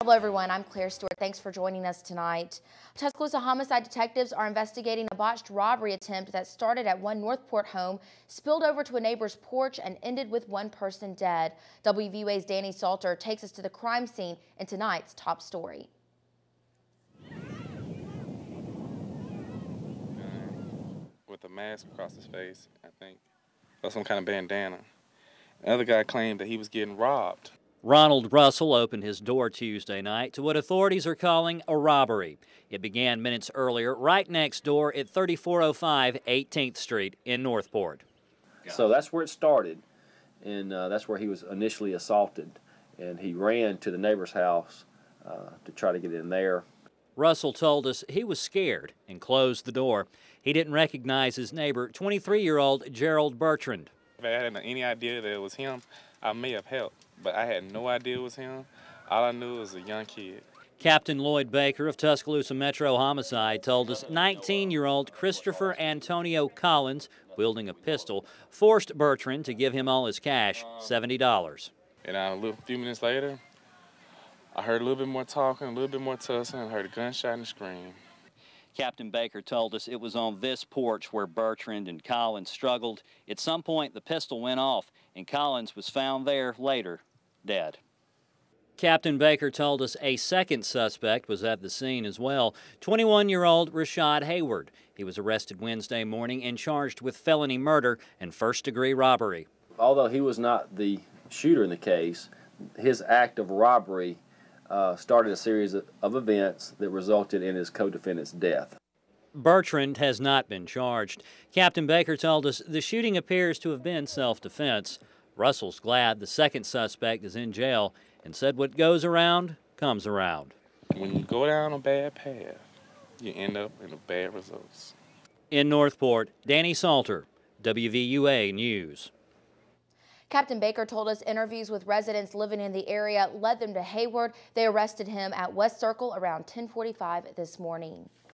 Hello everyone, I'm Claire Stewart. Thanks for joining us tonight. Tuscaloosa homicide detectives are investigating a botched robbery attempt that started at one Northport home, spilled over to a neighbor's porch, and ended with one person dead. WVUA's Danny Salter takes us to the crime scene in tonight's top story. With a mask across his face, I think, or some kind of bandana. The other guy claimed that he was getting robbed. Ronald Russell opened his door Tuesday night to what authorities are calling a robbery. It began minutes earlier right next door at 3405 18th Street in Northport. So that's where it started, and that's where he was initially assaulted. And he ran to the neighbor's house to try to get in there. Russell told us he was scared and closed the door. He didn't recognize his neighbor, 23-year-old Gerald Bertrand. If I had any idea that it was him, I may have helped, but I had no idea it was him. All I knew was a young kid. Captain Lloyd Baker of Tuscaloosa Metro Homicide told us 19-year-old Christopher Antonio Collins, wielding a pistol, forced Bertrand to give him all his cash, $70. And a few minutes later, I heard a little bit more talking, a little bit more tussling, and heard a gunshot and a scream. Captain Baker told us it was on this porch where Bertrand and Collins struggled. At some point, the pistol went off, and Collins was found there later, dead. Captain Baker told us a second suspect was at the scene as well, 21-year-old Rashad Hayward. He was arrested Wednesday morning and charged with felony murder and first-degree robbery. Although he was not the shooter in the case, his act of robbery started a series of events that resulted in his co-defendant's death. Bertrand has not been charged. Captain Baker told us the shooting appears to have been self-defense. Russell's glad the second suspect is in jail and said what goes around comes around. When you go down a bad path, you end up in bad results. In Northport, Danny Salter, WVUA News. Captain Baker told us interviews with residents living in the area led them to Hayward. They arrested him at West Circle around 10:45 this morning.